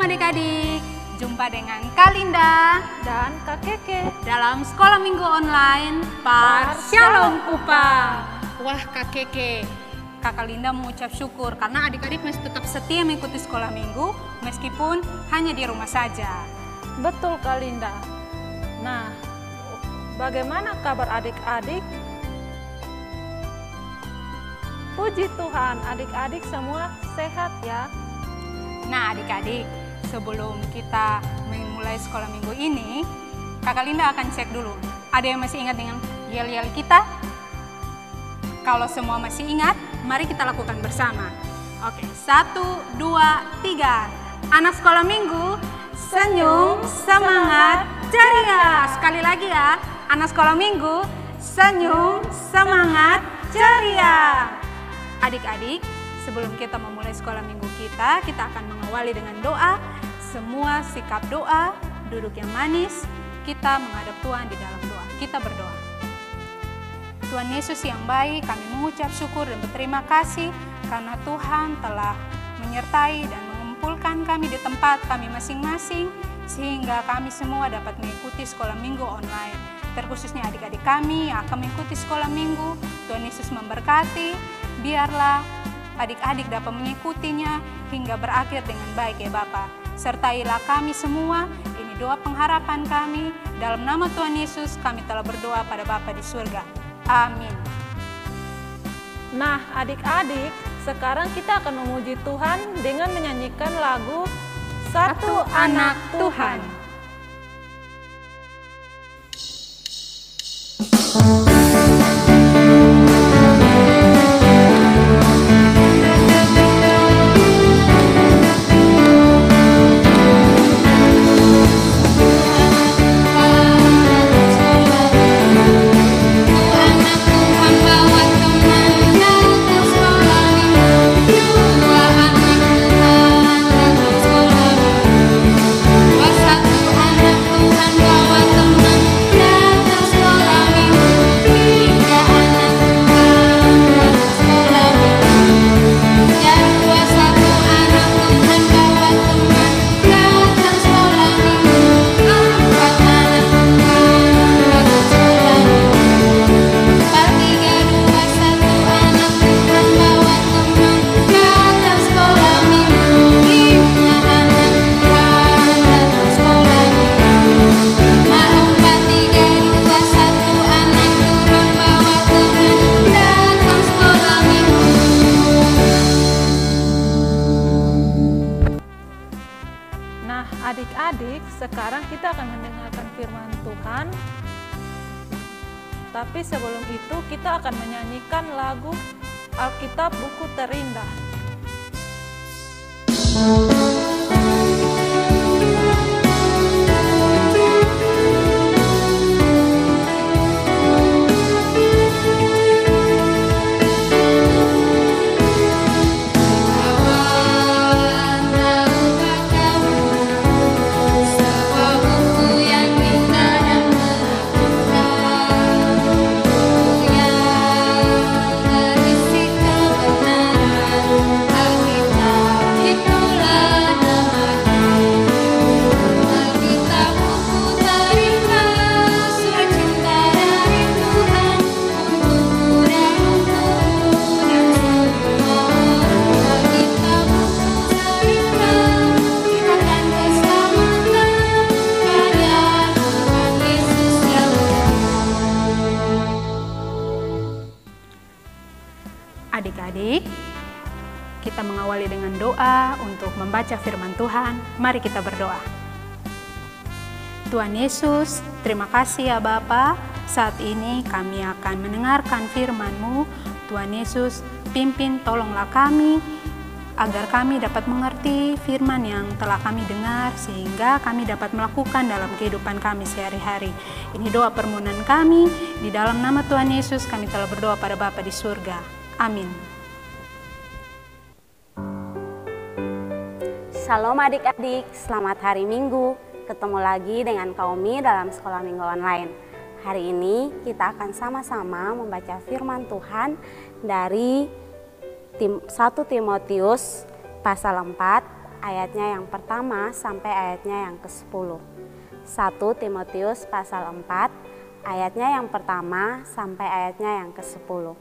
adik-adik, jumpa dengan Kak Linda dan Kak Keke dalam Sekolah Minggu Online Shalom Kupang. Wah Kak Keke, Kakak Linda mengucap syukur karena adik-adik masih tetap setia mengikuti sekolah minggu meskipun hanya di rumah saja. Betul Kak Linda. Nah, bagaimana kabar adik-adik? Puji Tuhan, adik-adik semua sehat ya. Nah adik-adik, sebelum kita memulai sekolah minggu ini, Kakak Linda akan cek dulu. Ada yang masih ingat dengan yel-yel kita? Kalau semua masih ingat, mari kita lakukan bersama. Oke, 1, 2, 3. Anak sekolah minggu, senyum, semangat, ceria. Sekali lagi ya, anak sekolah minggu, senyum, semangat, ceria. Adik-adik, sebelum kita memulai sekolah minggu kita akan mengawali dengan doa. Semua sikap doa, duduk yang manis, kita menghadap Tuhan di dalam doa. Kita berdoa. Tuhan Yesus yang baik, kami mengucap syukur dan berterima kasih karena Tuhan telah menyertai dan mengumpulkan kami di tempat kami masing-masing sehingga kami semua dapat mengikuti sekolah minggu online. Terkhususnya adik-adik kami yang akan mengikuti sekolah minggu, Tuhan Yesus memberkati, biarlah adik-adik dapat mengikutinya hingga berakhir dengan baik ya Bapa. Sertailah kami semua, ini doa pengharapan kami. Dalam nama Tuhan Yesus kami telah berdoa pada Bapa di surga. Amin. Nah adik-adik, sekarang kita akan memuji Tuhan dengan menyanyikan lagu Satu Anak Tuhan. Adik-adik, sekarang kita akan mendengarkan firman Tuhan. Tapi sebelum itu kita akan menyanyikan lagu Alkitab Buku Terindah. Adik-adik, kita mengawali dengan doa untuk membaca firman Tuhan. Mari kita berdoa. Tuhan Yesus, terima kasih ya Bapa. Saat ini kami akan mendengarkan firman-Mu. Tuhan Yesus, pimpin tolonglah kami agar kami dapat mengerti firman yang telah kami dengar sehingga kami dapat melakukan dalam kehidupan kami sehari-hari. Ini doa permohonan kami, di dalam nama Tuhan Yesus kami telah berdoa pada Bapa di surga. Amin. Shalom adik-adik, selamat hari Minggu. Ketemu lagi dengan Kaumi dalam Sekolah Minggu Online. Hari ini kita akan sama-sama membaca firman Tuhan dari 1 Timotius pasal 4 ayatnya yang pertama sampai ayatnya yang ke-10. 1 Timotius pasal 4 ayatnya yang pertama sampai ayatnya yang ke-10.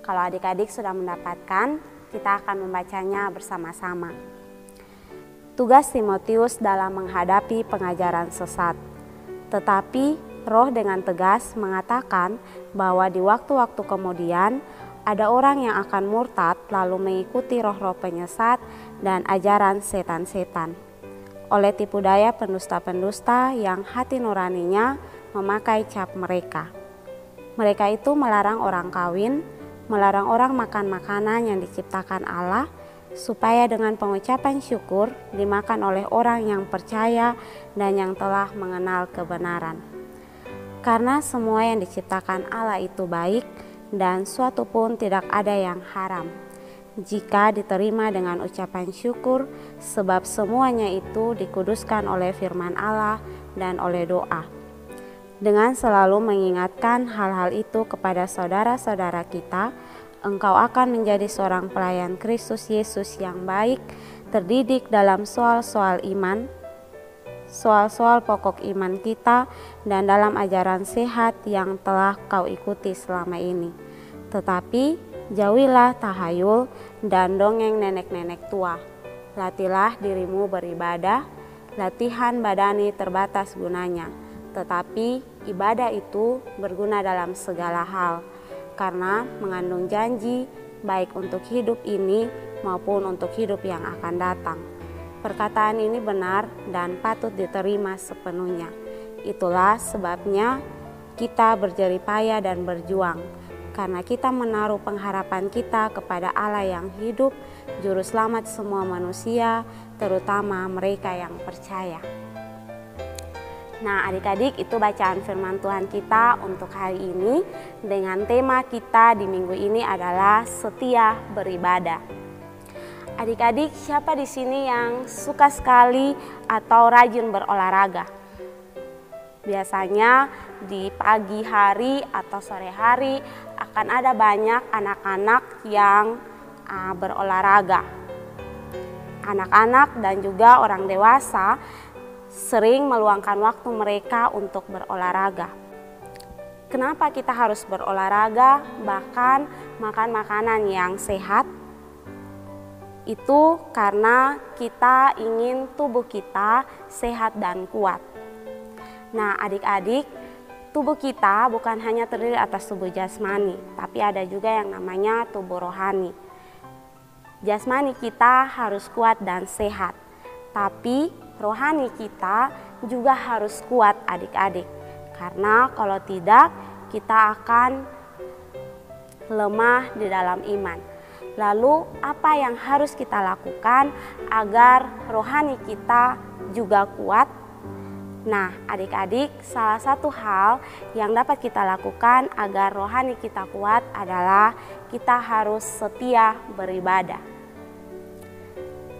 Kalau adik-adik sudah mendapatkan, kita akan membacanya bersama-sama. Tugas Timotius dalam menghadapi pengajaran sesat. Tetapi Roh dengan tegas mengatakan bahwa di waktu-waktu kemudian ada orang yang akan murtad lalu mengikuti roh-roh penyesat dan ajaran setan-setan. Oleh tipu daya pendusta-pendusta yang hati nuraninya memakai cap mereka. Mereka itu melarang orang kawin, melarang orang makan makanan yang diciptakan Allah, supaya dengan pengucapan syukur dimakan oleh orang yang percaya dan yang telah mengenal kebenaran. Karena semua yang diciptakan Allah itu baik dan suatu pun tidak ada yang haram, jika diterima dengan ucapan syukur, sebab semuanya itu dikuduskan oleh firman Allah dan oleh doa. Dengan selalu mengingatkan hal-hal itu kepada saudara-saudara kita, engkau akan menjadi seorang pelayan Kristus Yesus yang baik, terdidik dalam soal-soal iman, soal-soal pokok iman kita, dan dalam ajaran sehat yang telah kau ikuti selama ini. Tetapi jauhilah tahayul dan dongeng nenek-nenek tua. Latihlah dirimu beribadah. Latihan badani terbatas gunanya, tetapi ibadah itu berguna dalam segala hal, karena mengandung janji baik untuk hidup ini maupun untuk hidup yang akan datang. Perkataan ini benar dan patut diterima sepenuhnya. Itulah sebabnya kita berjerih payah dan berjuang, karena kita menaruh pengharapan kita kepada Allah yang hidup, Juru Selamat semua manusia, terutama mereka yang percaya. Nah, adik-adik, itu bacaan firman Tuhan kita untuk hari ini, dengan tema kita di minggu ini adalah setia beribadah. Adik-adik, siapa di sini yang suka sekali atau rajin berolahraga? Biasanya di pagi hari atau sore hari akan ada banyak anak-anak yang berolahraga. Anak-anak dan juga orang dewasa sering meluangkan waktu mereka untuk berolahraga. Kenapa kita harus berolahraga, bahkan makan makanan yang sehat? Itu karena kita ingin tubuh kita sehat dan kuat. Nah, adik-adik, tubuh kita bukan hanya terdiri atas tubuh jasmani, tapi ada juga yang namanya tubuh rohani. Jasmani kita harus kuat dan sehat, tapi rohani kita juga harus kuat, adik-adik. Karena kalau tidak, kita akan lemah di dalam iman. Lalu apa yang harus kita lakukan agar rohani kita juga kuat? Nah, adik-adik, salah satu hal yang dapat kita lakukan agar rohani kita kuat adalah kita harus setia beribadah.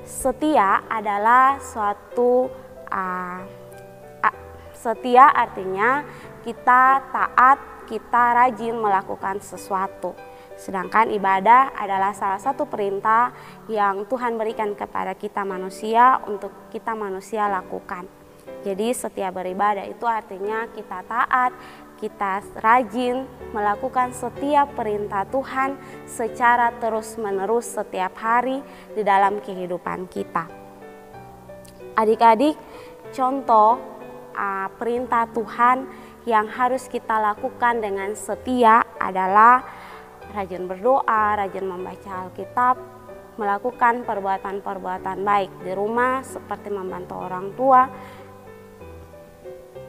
Setia adalah suatu setia artinya kita taat, kita rajin melakukan sesuatu. Sedangkan ibadah adalah salah satu perintah yang Tuhan berikan kepada kita manusia untuk kita manusia lakukan. Jadi setia beribadah itu artinya kita taat, kita rajin melakukan setiap perintah Tuhan secara terus-menerus setiap hari di dalam kehidupan kita. Adik-adik, contoh perintah Tuhan yang harus kita lakukan dengan setia adalah rajin berdoa, rajin membaca Alkitab, melakukan perbuatan-perbuatan baik di rumah seperti membantu orang tua,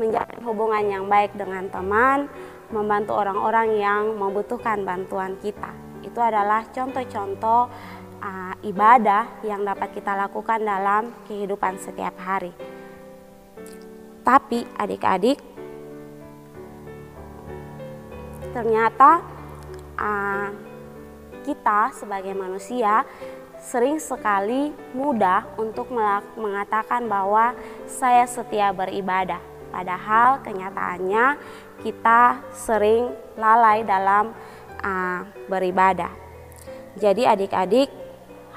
menjalin hubungan yang baik dengan teman, membantu orang-orang yang membutuhkan bantuan kita. Itu adalah contoh-contoh ibadah yang dapat kita lakukan dalam kehidupan setiap hari. Tapi adik-adik, ternyata kita sebagai manusia sering sekali mudah untuk mengatakan bahwa saya setia beribadah. Padahal kenyataannya kita sering lalai dalam beribadah. Jadi adik-adik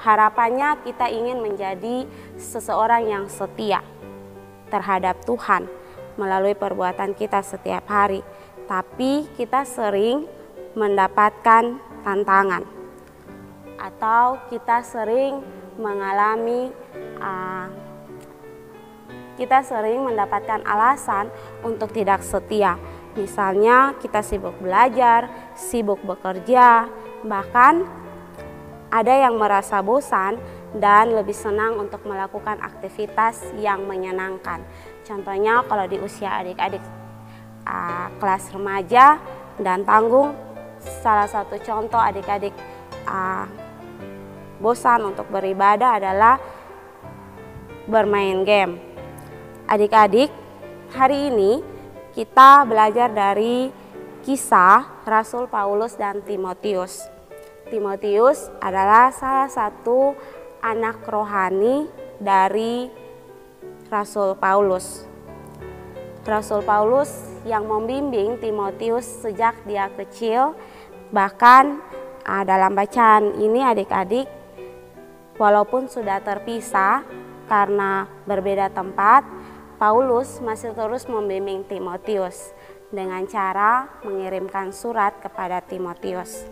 Harapannya kita ingin menjadi seseorang yang setia terhadap Tuhan melalui perbuatan kita setiap hari. Tapi kita sering mendapatkan tantangan atau kita sering mengalami kita sering mendapatkan alasan untuk tidak setia. Misalnya kita sibuk belajar, sibuk bekerja, bahkan ada yang merasa bosan dan lebih senang untuk melakukan aktivitas yang menyenangkan. Contohnya kalau di usia adik-adik kelas remaja dan tanggung, salah satu contoh adik-adik bosan untuk beribadah adalah bermain game. Adik-adik, hari ini kita belajar dari kisah Rasul Paulus dan Timotius. Timotius adalah salah satu anak rohani dari Rasul Paulus. Rasul Paulus yang membimbing Timotius sejak dia kecil. Bahkan dalam bacaan ini adik-adik, walaupun sudah terpisah karena berbeda tempat, Paulus masih terus membimbing Timotius dengan cara mengirimkan surat kepada Timotius.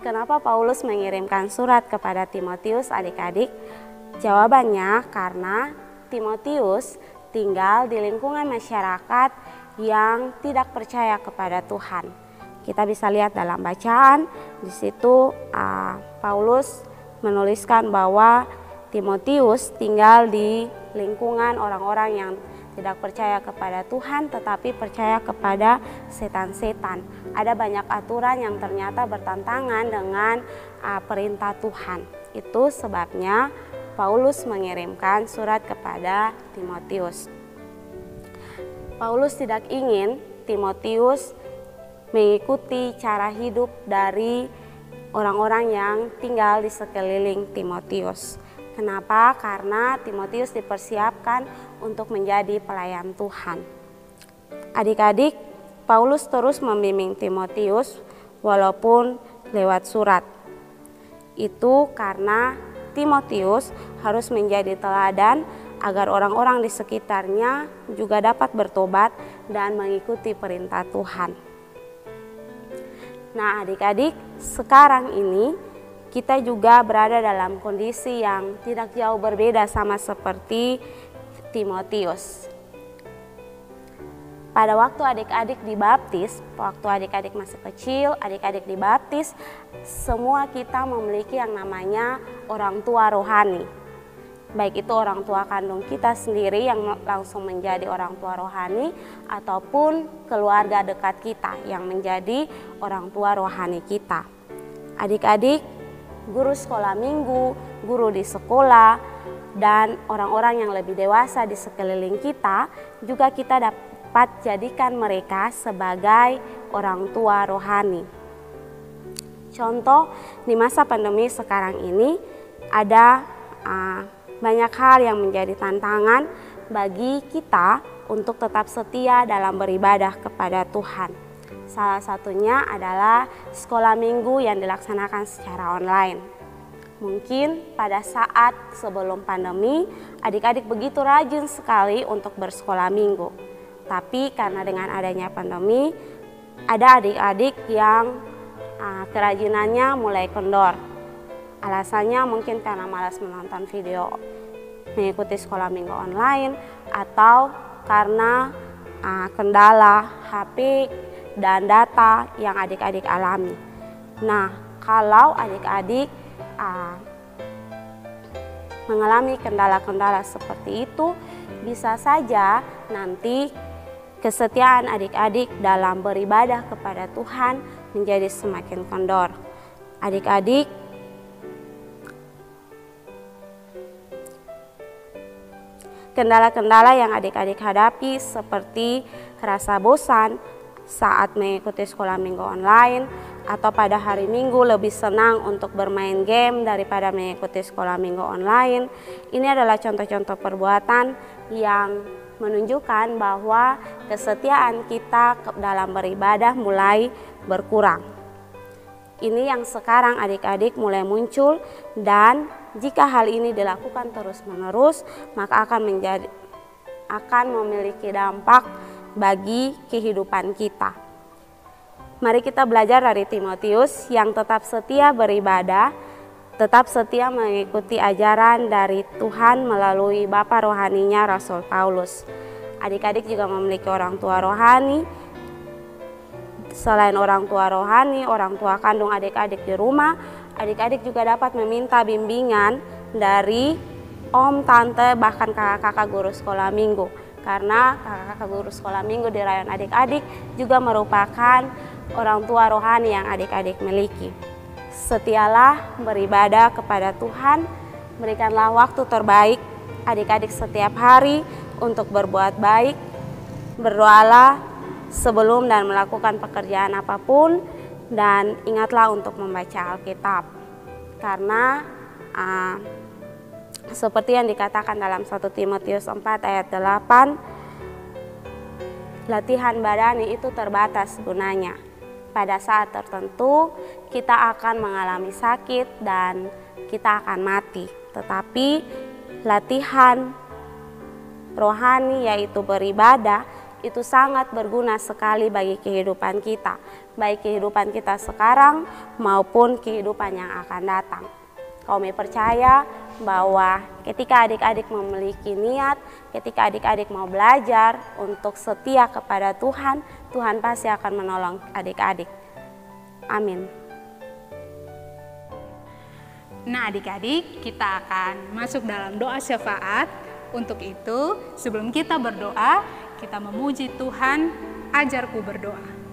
Kenapa Paulus mengirimkan surat kepada Timotius, adik-adik? Jawabannya karena Timotius tinggal di lingkungan masyarakat yang tidak percaya kepada Tuhan. Kita bisa lihat dalam bacaan, di situ Paulus menuliskan bahwa Timotius tinggal di lingkungan orang-orang yang tidak percaya kepada Tuhan tetapi percaya kepada setan-setan. Ada banyak aturan yang ternyata bertentangan dengan perintah Tuhan. Itu sebabnya Paulus mengirimkan surat kepada Timotius. Paulus tidak ingin Timotius mengikuti cara hidup dari orang-orang yang tinggal di sekeliling Timotius. Kenapa? Karena Timotius dipersiapkan untuk menjadi pelayan Tuhan. Adik-adik, Paulus terus membimbing Timotius walaupun lewat surat. Itu karena Timotius harus menjadi teladan agar orang-orang di sekitarnya juga dapat bertobat dan mengikuti perintah Tuhan. Nah, adik-adik, sekarang ini kita juga berada dalam kondisi yang tidak jauh berbeda sama seperti Timotius. Pada waktu adik-adik dibaptis, waktu adik-adik masih kecil, adik-adik dibaptis, semua kita memiliki yang namanya orang tua rohani. Baik itu orang tua kandung kita sendiri yang langsung menjadi orang tua rohani, ataupun keluarga dekat kita yang menjadi orang tua rohani kita. Adik-adik, guru sekolah minggu, guru di sekolah, dan orang-orang yang lebih dewasa di sekeliling kita, juga kita dapat jadikan mereka sebagai orang tua rohani. Contoh, di masa pandemi sekarang ini ada banyak hal yang menjadi tantangan bagi kita untuk tetap setia dalam beribadah kepada Tuhan. Salah satunya adalah sekolah minggu yang dilaksanakan secara online. Mungkin pada saat sebelum pandemi, adik-adik begitu rajin sekali untuk bersekolah minggu. Tapi karena dengan adanya pandemi, ada adik-adik yang kerajinannya mulai kendor. Alasannya mungkin karena malas menonton video mengikuti sekolah minggu online, atau karena kendala HP dan data yang adik-adik alami. Nah, kalau adik-adik mengalami kendala-kendala seperti itu, bisa saja nanti kesetiaan adik-adik dalam beribadah kepada Tuhan menjadi semakin kendor. Adik-adik, kendala-kendala yang adik-adik hadapi seperti rasa bosan saat mengikuti sekolah minggu online, atau pada hari Minggu lebih senang untuk bermain game daripada mengikuti sekolah minggu online. Ini adalah contoh-contoh perbuatan yang menunjukkan bahwa kesetiaan kita dalam beribadah mulai berkurang. Ini yang sekarang adik-adik mulai muncul dan jika hal ini dilakukan terus-menerus, maka akan memiliki dampak bagi kehidupan kita. Mari kita belajar dari Timotius yang tetap setia beribadah, tetap setia mengikuti ajaran dari Tuhan melalui Bapa rohaninya Rasul Paulus. Adik-adik juga memiliki orang tua rohani. Selain orang tua rohani, orang tua kandung adik-adik di rumah, adik-adik juga dapat meminta bimbingan dari om, tante, bahkan kakak-kakak guru sekolah minggu. Karena kakak-kakak guru sekolah minggu di rayon adik-adik juga merupakan orang tua rohani yang adik-adik miliki. Setialah beribadah kepada Tuhan, berikanlah waktu terbaik adik-adik setiap hari untuk berbuat baik, berdoalah sebelum dan melakukan pekerjaan apapun, dan ingatlah untuk membaca Alkitab. Karena seperti yang dikatakan dalam 1 Timotius 4 ayat 8, latihan badani itu terbatas gunanya. Pada saat tertentu kita akan mengalami sakit dan kita akan mati. Tetapi latihan rohani yaitu beribadah itu sangat berguna sekali bagi kehidupan kita, baik kehidupan kita sekarang maupun kehidupan yang akan datang. Kami percaya bahwa ketika adik-adik memiliki niat, ketika adik-adik mau belajar untuk setia kepada Tuhan, Tuhan pasti akan menolong adik-adik. Amin. Nah adik-adik, kita akan masuk dalam doa syafaat. Untuk itu, sebelum kita berdoa, kita memuji Tuhan, ajarku berdoa.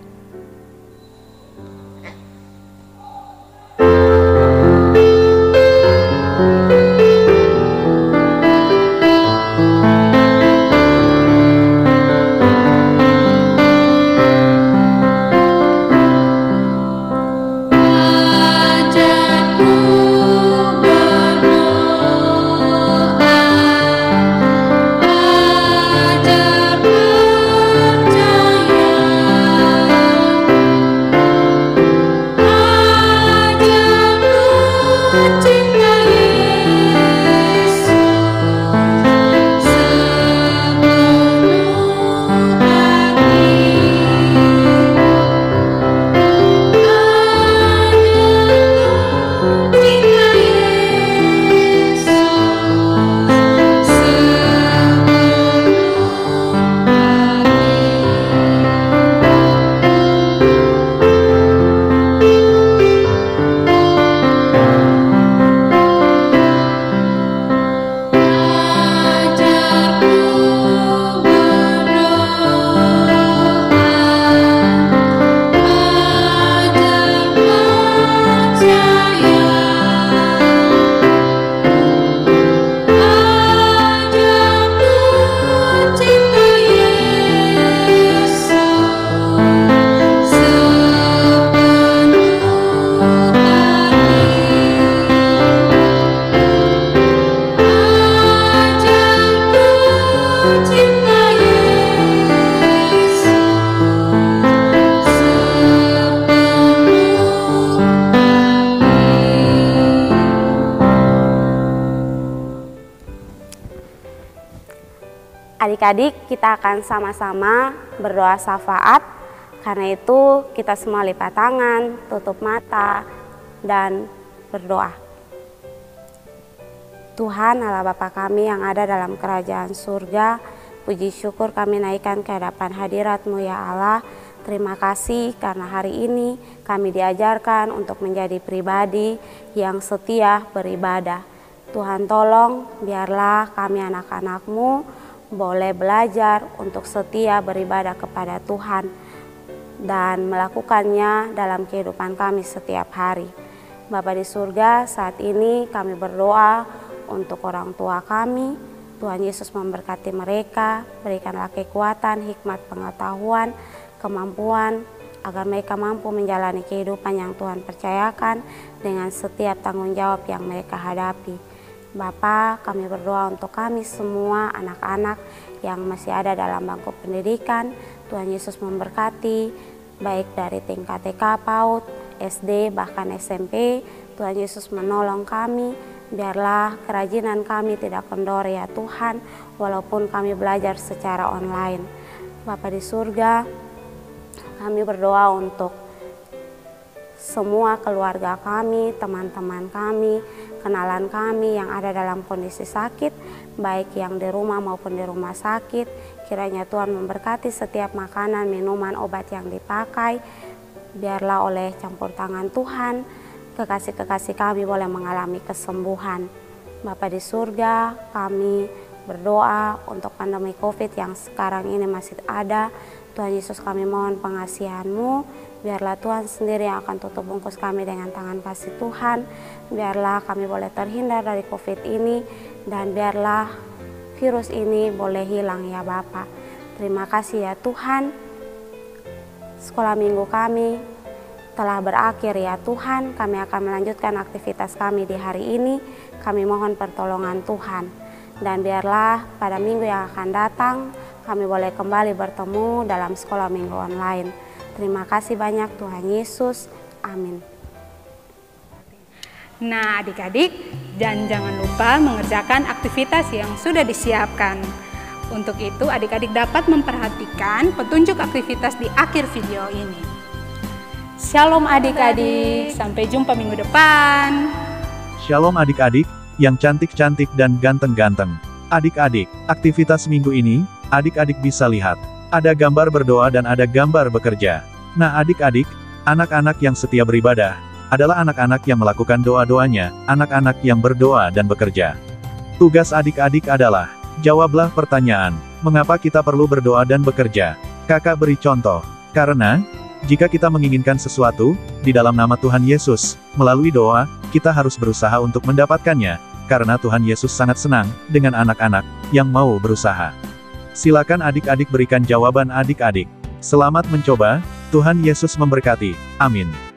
Adik-adik, kita akan sama-sama berdoa syafaat. Karena itu kita semua lipat tangan, tutup mata, dan berdoa. Tuhan Allah Bapa kami yang ada dalam kerajaan surga, puji syukur kami naikkan ke hadapan hadirat-Mu ya Allah. Terima kasih karena hari ini kami diajarkan untuk menjadi pribadi yang setia beribadah. Tuhan tolong biarlah kami anak-anak-Mu boleh belajar untuk setia beribadah kepada Tuhan dan melakukannya dalam kehidupan kami setiap hari. Bapa di surga, saat ini kami berdoa untuk orang tua kami. Tuhan Yesus memberkati mereka, berikanlah kekuatan, hikmat, pengetahuan, kemampuan agar mereka mampu menjalani kehidupan yang Tuhan percayakan dengan setiap tanggung jawab yang mereka hadapi. Bapa, kami berdoa untuk kami semua anak-anak yang masih ada dalam bangku pendidikan. Tuhan Yesus memberkati baik dari tingkat TK, PAUD, SD, bahkan SMP. Tuhan Yesus menolong kami Biarlah kerajinan kami tidak kendor ya Tuhan, walaupun kami belajar secara online. Bapa di surga, kami berdoa untuk semua keluarga kami, teman-teman kami, kenalan kami yang ada dalam kondisi sakit, baik yang di rumah maupun di rumah sakit. Kiranya Tuhan memberkati setiap makanan, minuman, obat yang dipakai. Biarlah oleh campur tangan Tuhan, kekasih-kekasih kami boleh mengalami kesembuhan. Bapa di surga, kami berdoa untuk pandemi COVID yang sekarang ini masih ada. Tuhan Yesus, kami mohon pengasihan-Mu. Biarlah Tuhan sendiri yang akan tutup bungkus kami dengan tangan kasih Tuhan. Biarlah kami boleh terhindar dari COVID ini, dan biarlah virus ini boleh hilang ya Bapa. Terima kasih ya Tuhan. Sekolah minggu kami telah berakhir ya Tuhan. Kami akan melanjutkan aktivitas kami di hari ini. Kami mohon pertolongan Tuhan. Dan biarlah pada minggu yang akan datang kami boleh kembali bertemu dalam sekolah minggu online. Terima kasih banyak Tuhan Yesus. Amin. Nah adik-adik, dan jangan lupa mengerjakan aktivitas yang sudah disiapkan. Untuk itu adik-adik dapat memperhatikan petunjuk aktivitas di akhir video ini. Shalom adik-adik, sampai jumpa minggu depan. Shalom adik-adik, yang cantik-cantik dan ganteng-ganteng. Adik-adik, aktivitas minggu ini, adik-adik bisa lihat. Ada gambar berdoa dan ada gambar bekerja. Nah adik-adik, anak-anak yang setia beribadah, adalah anak-anak yang melakukan doa-doanya, anak-anak yang berdoa dan bekerja. Tugas adik-adik adalah, jawablah pertanyaan, mengapa kita perlu berdoa dan bekerja? Kakak beri contoh, karena, jika kita menginginkan sesuatu, di dalam nama Tuhan Yesus, melalui doa, kita harus berusaha untuk mendapatkannya, karena Tuhan Yesus sangat senang dengan anak-anak yang mau berusaha. Silakan adik-adik berikan jawaban adik-adik. Selamat mencoba, Tuhan Yesus memberkati. Amin.